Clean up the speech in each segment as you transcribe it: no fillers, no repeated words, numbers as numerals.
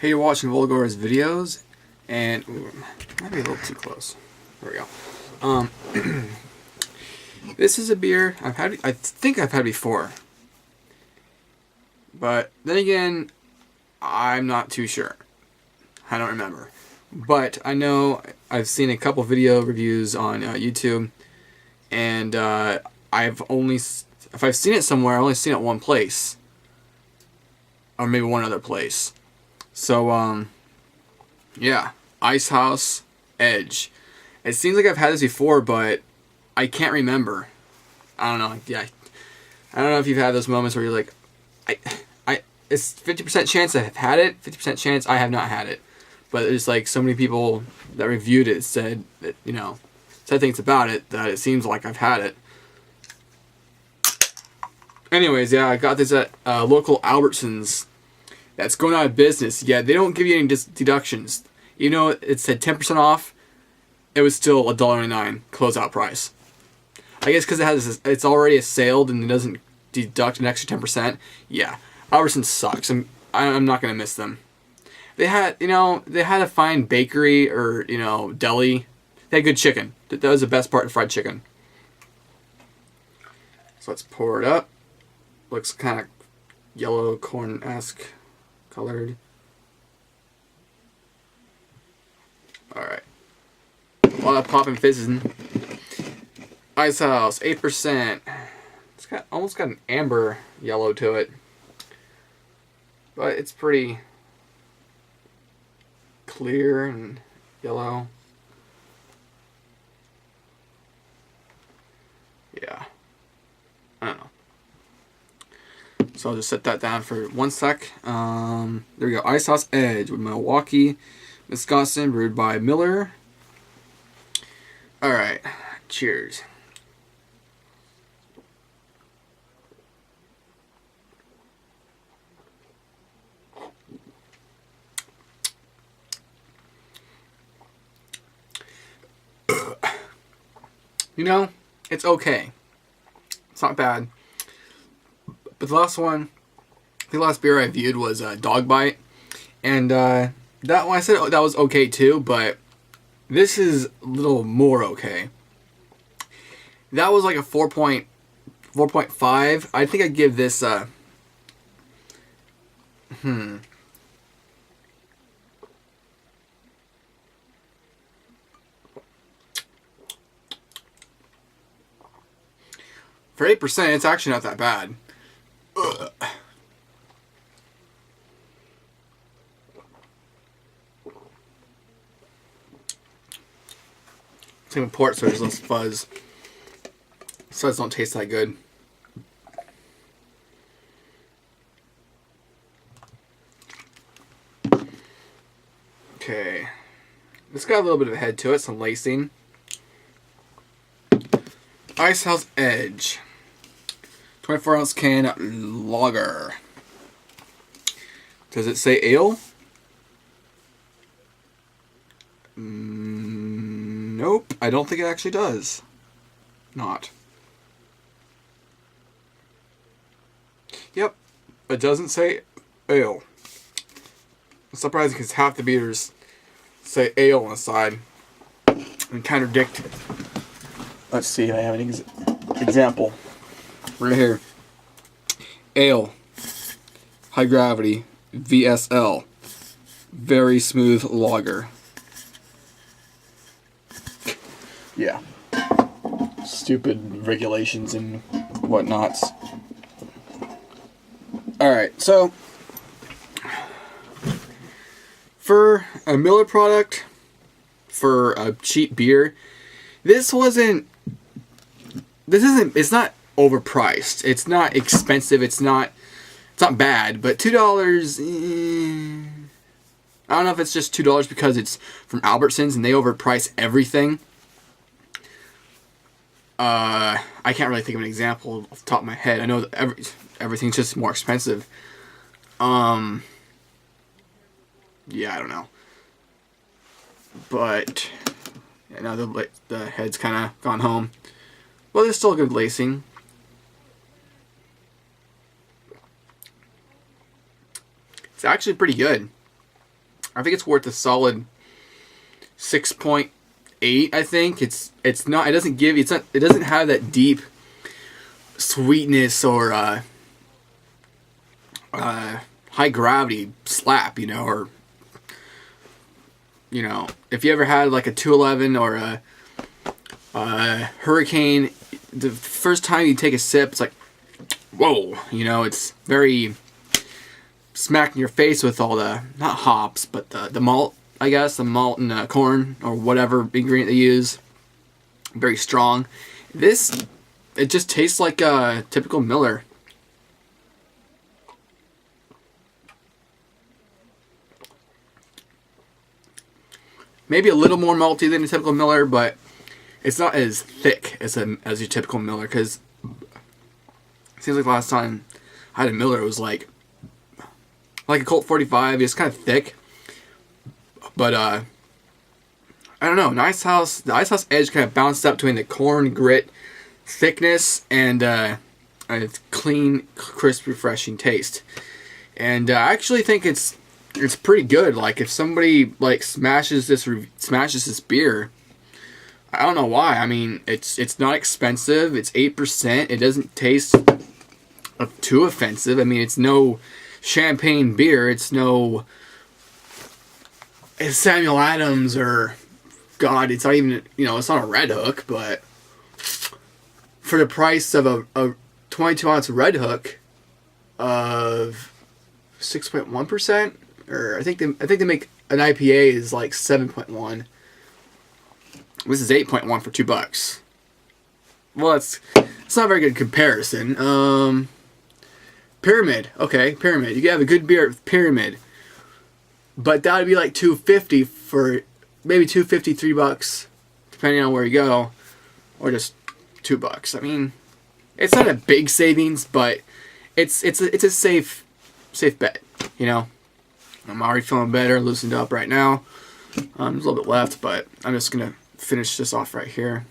Hey, you're watching Volgar's videos, and might be a little too close. There we go. This is a beer I've had. I think I've had before, but then again, I'm not too sure. I don't remember, but I know I've seen a couple video reviews on YouTube, and if I've seen it somewhere, I've only seen it one place, or maybe one other place. So, yeah, Icehouse Edge. It seems like I've had this before, but I can't remember. I don't know. Yeah, I don't know if you've had those moments where you're like, it's 50% chance I've had it, 50% chance I have not had it. But it's like so many people that reviewed it said that, said things about it that it seems like I've had it. Anyways, yeah, I got this at local Albertsons. That's going out of business. Yeah, they don't give you any deductions. Even though it said 10% off, it was still $1.99 closeout price. I guess because it's already assailed and it doesn't deduct an extra 10%. Yeah, Albertsons sucks. I'm not gonna miss them. They had a fine bakery or deli. They had good chicken. That was the best part of fried chicken. So let's pour it up. Looks kind of yellow corn-esque colored. Alright. A lot of popping fizzing. Icehouse, 8%. It's almost got an amber yellow to it. But it's pretty clear and yellow. Yeah. I don't know. So I'll just set that down for 1 sec. There we go. Icehouse Edge with Milwaukee, Wisconsin, brewed by Miller. Alright. Cheers. It's okay. It's not bad. But the last beer I viewed was Dog Bite. And that one, I said that was okay too, but this is a little more okay. That was like a 4.5. I think I'd give this 8%, it's actually not that bad. Ugh. It's even port, so there's less fuzz. Fuzz don't taste that good. Okay. This got a little bit of a head to it, some lacing. Icehouse Edge. 24-ounce can lager. Does it say ale? Nope, I don't think it actually does. Not. Yep, it doesn't say ale. It's surprising because half the beers say ale on the side and contradict. Let's see, I have an example. Right here. Ale. High gravity. VSL. Very smooth lager. Yeah. Stupid regulations and whatnots. Alright, so for a Miller product, for a cheap beer, it's not overpriced. It's not expensive. It's not bad, but $2, I don't know if it's just $2 because it's from Albertsons and they overprice everything. I can't really think of an example off the top of my head. I know that everything's just more expensive. Yeah, I don't know. But yeah, now the head's kind of gone home. Well, there's still good lacing. It's actually pretty good. I think it's worth a solid 6.8. I think it's not. It doesn't give. It's not. It doesn't have that deep sweetness or high gravity slap. You know, or you know, if you ever had like a 211 or a Hurricane, the first time you take a sip, it's like, whoa. You know, it's very smack in your face with all the, not hops, but the malt, I guess, the malt and corn or whatever ingredient they use. Very strong. This, it just tastes like a typical Miller. Maybe a little more malty than a typical Miller, but it's not as thick as your typical Miller, because it seems like the last time I had a Miller, it was like a Colt 45. It's kind of thick, but I don't know. The Icehouse edge kind of bounced up between the corn grit thickness and its clean, crisp, refreshing taste. And I actually think it's pretty good. Like, if somebody like smashes this beer, I don't know why. I mean, it's not expensive. It's 8%. It doesn't taste too offensive. I mean, it's no champagne beer. It's no Samuel Adams or, God, it's not even, you know, it's not a Red Hook, but for the price of a 22-ounce Red Hook of 6.1%, or I think they make an IPA is like 7.1. This is 8.1 for $2. Well, it's not a very good comparison. Pyramid. Okay, Pyramid. You can have a good beer with Pyramid, but that would be like $2.50 for maybe $2.50, $3, depending on where you go, or just $2. I mean, it's not a big savings, but it's a safe bet. You know, I'm already feeling better, loosened up right now. There's a little bit left, but I'm just gonna finish this off right here.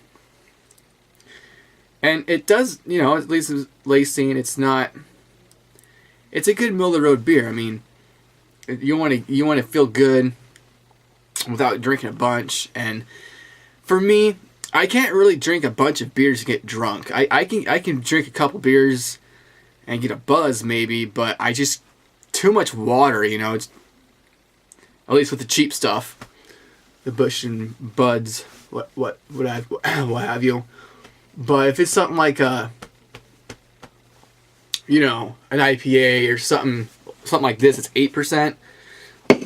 And it does, you know, at least it's lacing. It's a good middle of the road beer. I mean, you want to feel good without drinking a bunch. And for me, I can't really drink a bunch of beers to get drunk. I can drink a couple beers and get a buzz maybe, but I just, too much water, you know. It's, at least with the cheap stuff, the Busch and Buds, what have you. But if it's something like you know, an IPA or something like this, it's 8%,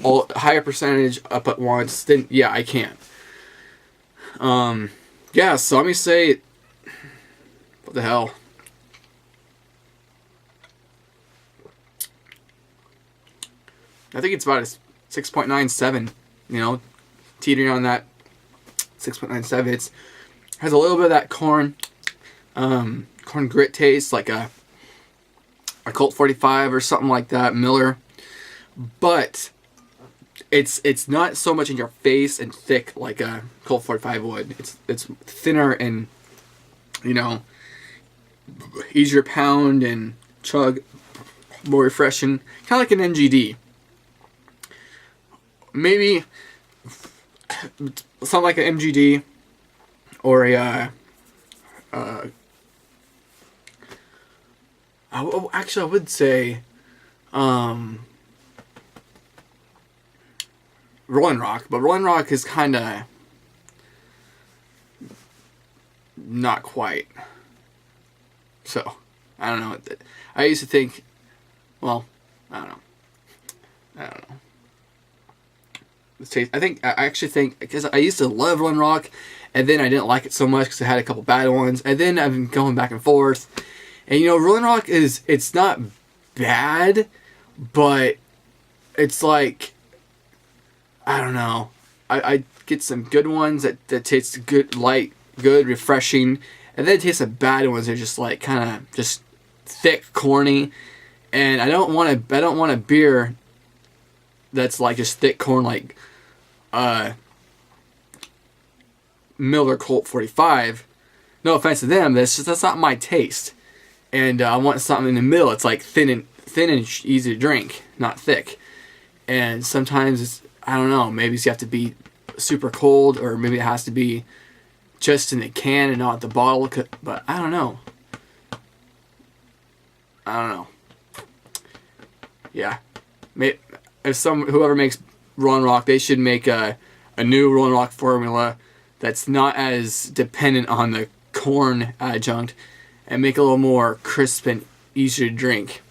all higher percentage up at once, then yeah, I can. Yeah, so let me say, what the hell? I think it's about a 6.97, you know, teetering on that 6.97. It has a little bit of that corn grit taste, like a Colt 45 or something like that, Miller. But it's not so much in your face and thick like a Colt 45 would. It's thinner and, you know, easier to pound and chug, more refreshing, kind of like an NGD. Maybe something like an MGD or actually I would say Rolling Rock, but Rolling Rock is kind of not quite. So I don't know. I used to think, well, I don't know. I actually think, because I used to love Rolling Rock, and then I didn't like it so much because I had a couple bad ones, and then I've been going back and forth. And you know, Rolling Rock it's not bad, but it's like, I don't know. I get some good ones that taste good, light, good, refreshing, and then it tastes some bad ones that are just like kind of just thick, corny. And I don't want a beer that's like just thick corn, like Miller Colt 45. No offense to them, that's not my taste. And I want something in the middle. It's like thin and easy to drink, not thick. And sometimes I don't know, maybe you have to be super cold, or maybe it has to be just in the can and not the bottle, but I don't know. Yeah, if whoever makes Rolling Rock, they should make a new Rolling Rock formula that's not as dependent on the corn adjunct, and make it a little more crisp and easy to drink,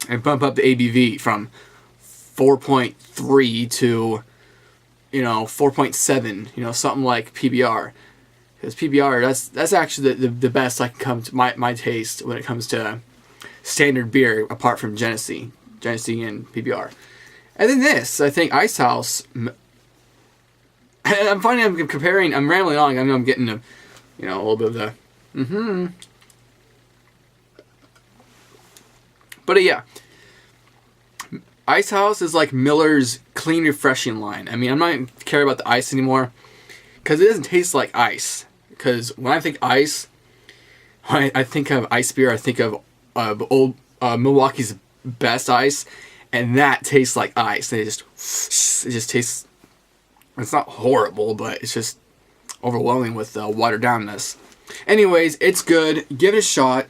and bump up the ABV from 4.3 to 4.7, something like PBR. Because PBR, that's actually the best I can come to my taste when it comes to standard beer, apart from Genesee and PBR. And then this, I think Icehouse. I'm finding I'm comparing. I'm rambling on. I know I'm getting a little bit of the. But yeah, Icehouse is like Miller's clean, refreshing line. I mean, I'm not even care about the ice anymore, because it doesn't taste like ice. Because when I think ice, when I think of ice beer, I think of old Milwaukee's Best Ice, and that tastes like ice. It just tastes. It's not horrible, but it's just overwhelming with watered downness. Anyways, it's good. Give it a shot.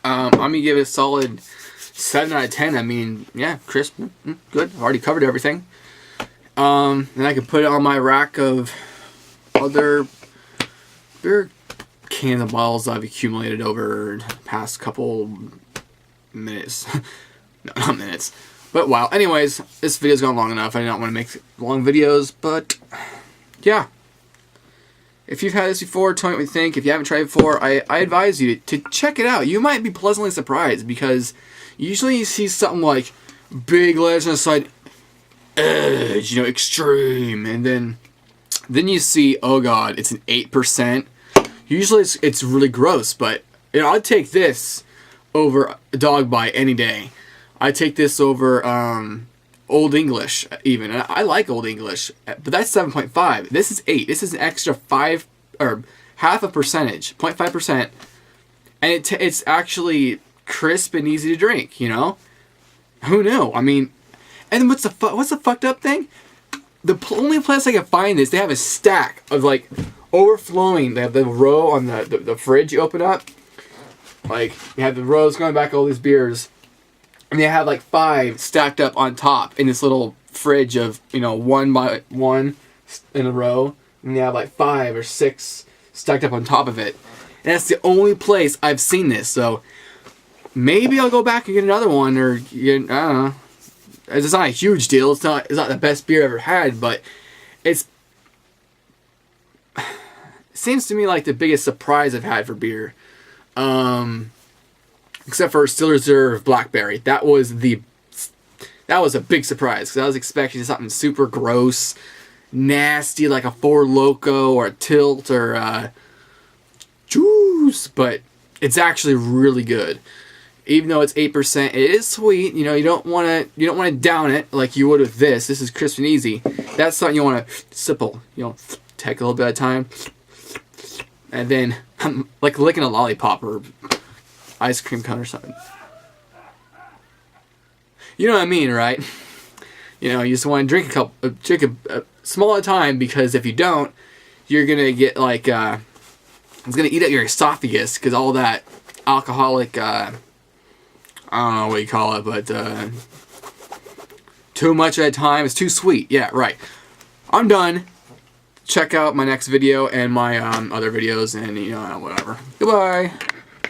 I'm gonna give it a solid 7 out of 10. I mean, yeah, crisp, good. I've already covered everything. And I can put it on my rack of other beer cans and bottles I've accumulated over the past couple minutes. No, not minutes. But wow. Anyways, this video's gone long enough. I do not want to make long videos, but yeah. If you've had this before, tell me what you think. If you haven't tried it before, I advise you to check it out. You might be pleasantly surprised, because usually you see something like big letters on the side, edge, extreme, and then you see, oh god, it's an 8%. Usually it's really gross, but I'd take this over a dog bite any day. I'd take this over Old English even. And I like Old English, but that's 7.5. This is 8. This is an extra 5 or half a percentage, 0.5%, and it's actually crisp and easy to drink. Who knew? I mean, and what's the fucked up thing? The only place I can find this, they have a stack of like overflowing. They have the row on the fridge you open up. Like, you have the rows going back, all these beers, and they have like 5 stacked up on top in this little fridge of 1 by 1 in a row, and they have like 5 or 6 stacked up on top of it. And that's the only place I've seen this. So maybe I'll go back and get another one, or I don't know. It's not a huge deal. It's not the best beer I've ever had, but it seems to me like the biggest surprise I've had for beer. Except for Still Reserve Blackberry. That was a big surprise, because I was expecting something super gross, nasty, like a Four Loko or a Tilt or Juice, but it's actually really good. Even though it's 8%, it is sweet. You don't want to down it like you would with this. This is crisp and easy. That's something you want to sipple. Take a little bit of time, and then like licking a lollipop or ice cream cone or something. You know what I mean, right? You just want to drink a small at a time, because if you don't, you're gonna get like it's gonna eat up your esophagus, because all that alcoholic I don't know what you call it, but too much at a time is too sweet. Yeah, right. I'm done. Check out my next video and my other videos, and whatever. Goodbye.